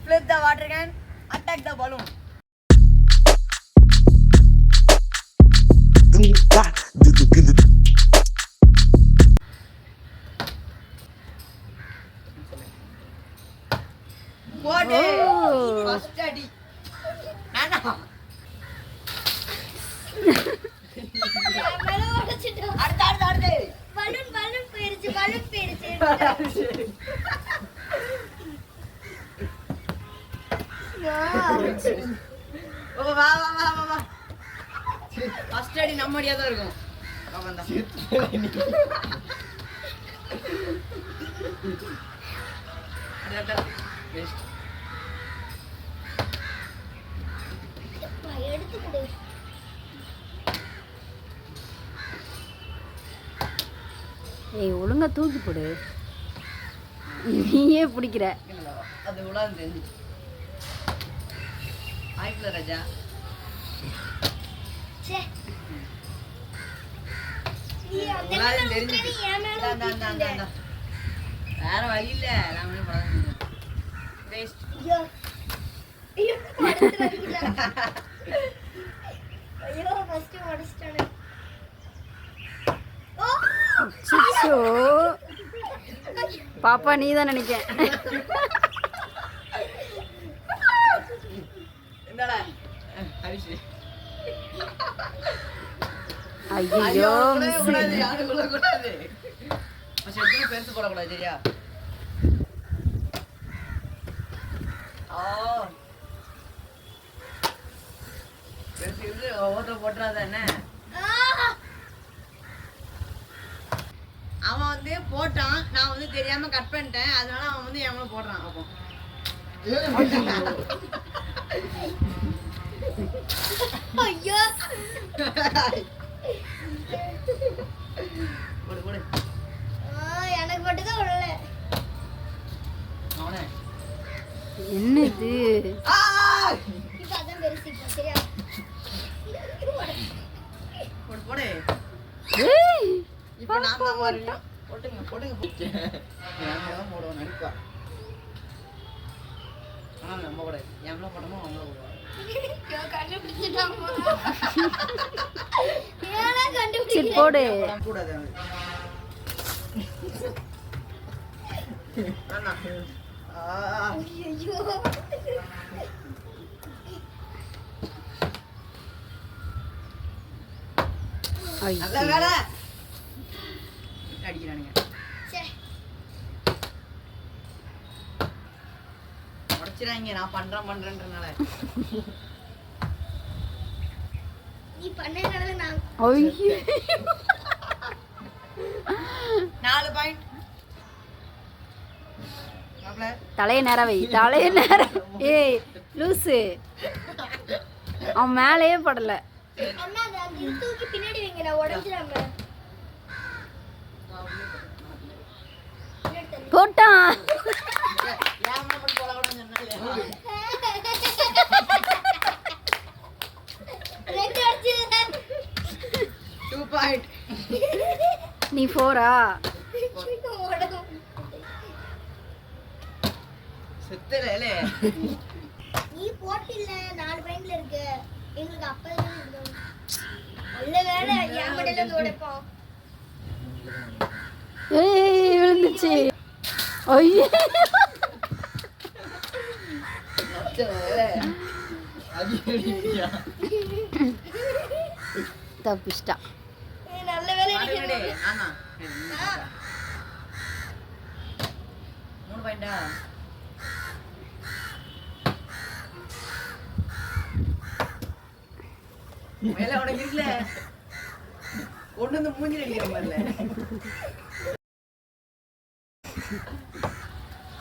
flip the water can, attack the balloon. What is first study? Nana. அடுத்து balloon போயிடுச்சு வா first அடி நம்ம அடியா தான் இருக்கும் ஏய் ஒழுங்கா தூக்கி போடு நீயே பிடிக்கிற அது உலகம் தெரிஞ்சு ஆயிக்கல ராஜா உலகம் தெரிஞ்சு வேற வழி இல்ல நாமளே படம் வேஸ்ட் ஐயோ ஃபர்ஸ்ட் உடைச்சிட்டானே சிச்சோ பாப்பா நீ தான் நினைக்கேன் என்னடா ஹரிஷ் ஐயோ கூடாது யாருக்குள்ள கூடாது ஃபர்ஸ்ட் எத்தனை பெருசு போடக்கூடாது சரியா பெருசு இது ஓட்ட போட்டுறாத என்ன அவன் வந்து போட்டான் நான் வந்து தெரியாம கட் பண்ணிட்டேன் அதனால அவன் வந்து எவ்வளவு போடுறான் அப்போ ஐயோ போடு போடு எனக்கு மட்டும் தான் விடல அவனே என்னது இப்ப அதான் பெருசு இப்ப சரியா போடு போடு ஏய் இப்போ நான் தான் வரணும் போடுங்க நான் தான் போடுவேன் நடிப்பா ஆனா நம்ம கூட எவ்வளோ போட்டோமோ அவ்வளோ போடுவோம் சரி போடு கூடாது நல்ல வேலை அடிக்கிறானுங்க உடைச்சிடாங்க நான் பண்றேன்றனால நீ பண்ணனால நான் ஐயோ 4 பாயிண்ட் தலைய நேரம் வை தலைய நேரம் ஏய் லூசு அவன் மேலேயே படல அண்ணா அந்த தூக்கி பின்னாடி வைங்க நான் உடைச்சிராம போட்டான் நீ 4-ஆ நீ போட்டில்ல 4 பாயிண்ட்ல இருக்கு எங்களுக்கு அப்பதான் இருந்தோம் நல்ல வேளை என் மடையில இருந்து உடைப்போம் ஏய் விழுந்துச்சு ஐயோ தப்பிச்சிட்டா நல்ல வேளை மேல உனக்கு இருக்குல்ல கொண்டு வந்து மூஞ்சில அடிக்கிற மாதிரில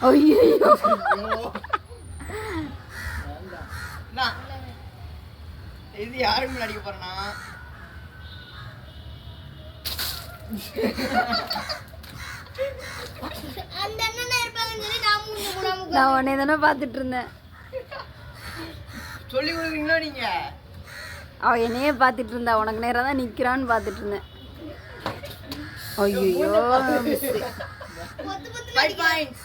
ஐயோ இது யாருக்கு அடிக்க போறேன்னா அந்த அண்ணனா இருப்பாங்கன்னு சொல்லி நான் மூணு கூடாம நான் உன்னை தானே பார்த்துட்டு இருந்தேன் சொல்லி கொடுக்குறீங்களா நீங்க அவ என்னையே பார்த்துட்டு இருந்தா உனக்கு நேரம் தான் நிக்கிறான்னு பார்த்துட்டு இருந்தேன் ஐயோ பொத்து பொத்து 5 பாயிண்ட்ஸ்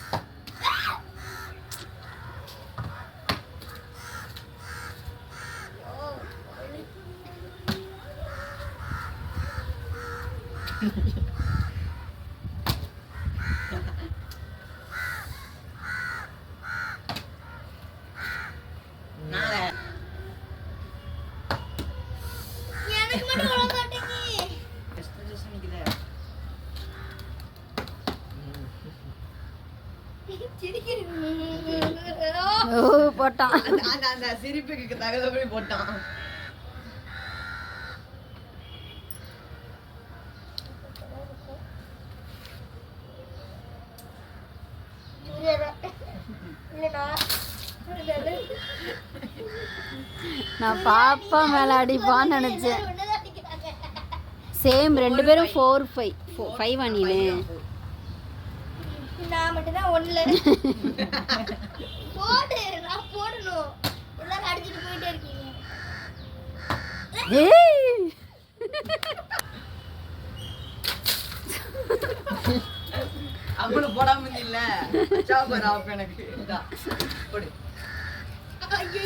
நாளை எனக்கு மட்டும் விழ மாட்டேங்க. just நிக்குதே. சிரிக்கிறீங்க. ஓ போட்டான். அந்த சிரிப்புக்கு தகுந்தபடி போட்டான். நான் பாப்பா மேல அடிப்பான்னு நினைச்சேன். சேம் 2 பேரும் 4-5 அணினே. நான் மட்டும் தான் ஒண்ணுல போடு. நான் போடணும். எல்லாரும் அடிச்சிட்டு போயிட்டே இருக்கீங்க. ஏய் அவனு போடாம இல்ல சாப்பர் ஆப் எனக்கு இதா போடு. ஐயோ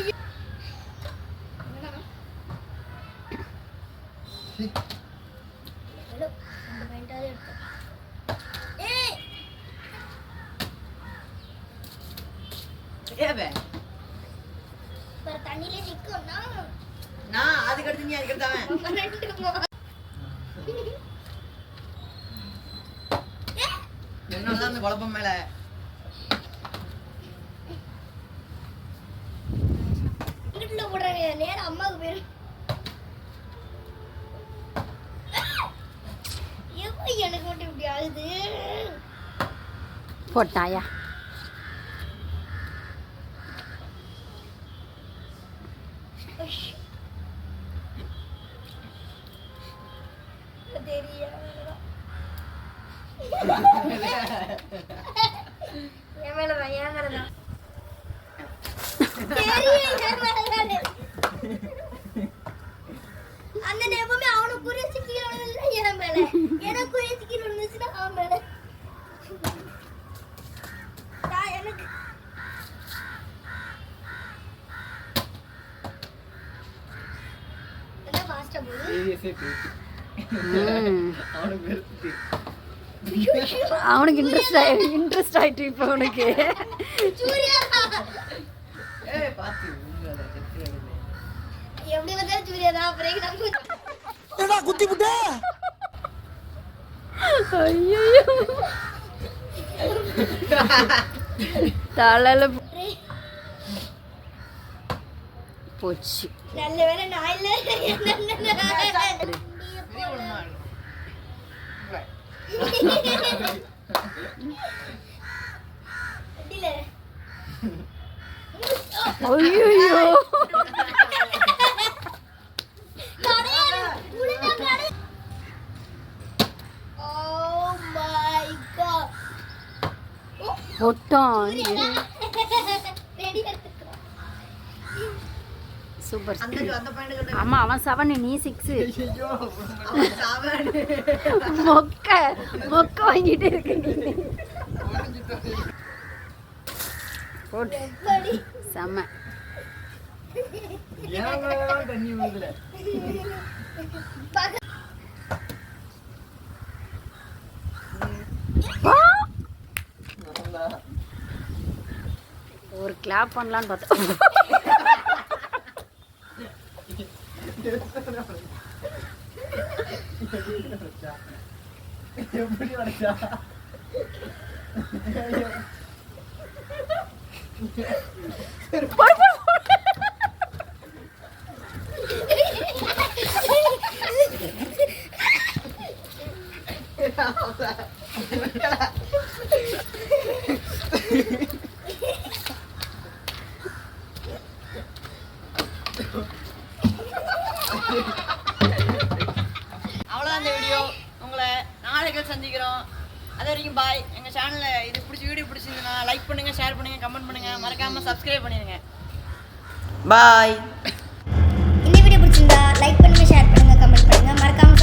ஹலோ அந்த பெயிண்டாவே எடுத்து. ஏய் ஏவே பர தண்ணிலே நிக்கும்னா நான் அதுக்கு அடுத்து நீ அதுக்கு அடுத்து அவன் என்னதான் அந்த குழப்பம் மேல இங்கிட்டுல போடுறாங்க. நேரா அம்மாவுக்கு பேரு எப்படி எனக்கு மட்டும் இப்படி ஆகுது? போட்டாயா? என் மேலதான் என் மேலதான் அந்த நேரமே அவனுக்கு குறிச்சு கீழே விழுந்துச்சுன்னா என் மேல, எனக்கு குறிச்சு கீழே விழுந்துச்சுன்னா அவன் மேல. எனக்கு என்ன ஃபாஸ்டா போகுது. அவனுக்கு இன்ட்ரெஸ்ட் ஆயிட்டு இப்போ உனக்கு. எப்படி வந்தாலும் சூர்யாதான். அப்புறம் குத்தி புட்ட ஐயோ தலையில போச்சு. நல்ல வேலை நான் இல்ல. ஐயோ போட்டான். சூப்பர். ஆமா அவன் 7 நீ 6. மொக்க வாங்கிட்டு இருக்கு நீ. போடு செம்ம. ஒரு கிளாப் பண்ணலான்னு பார்த்தேன். எப்படி வரைச்சா அவ்வளோதான் இந்த வீடியோ. உங்களை நாளைக்கு சந்திக்கிறோம். அது வரைக்கும் பாய். எங்கள் சேனலில் இது வீடியோ பிடிச்சிருந்ததுன்னா லைக் பண்ணுங்கள், ஷேர் பண்ணுங்கள், கமெண்ட் பண்ணுங்கள், மறக்காமல் சப்ஸ்கிரைப் பண்ணிடுங்க. பாய். இந்த வீடியோ பிடிச்சிருந்தா லைக் பண்ணுங்க, ஷேர் பண்ணுங்க, கமெண்ட் பண்ணுங்க, மறக்காம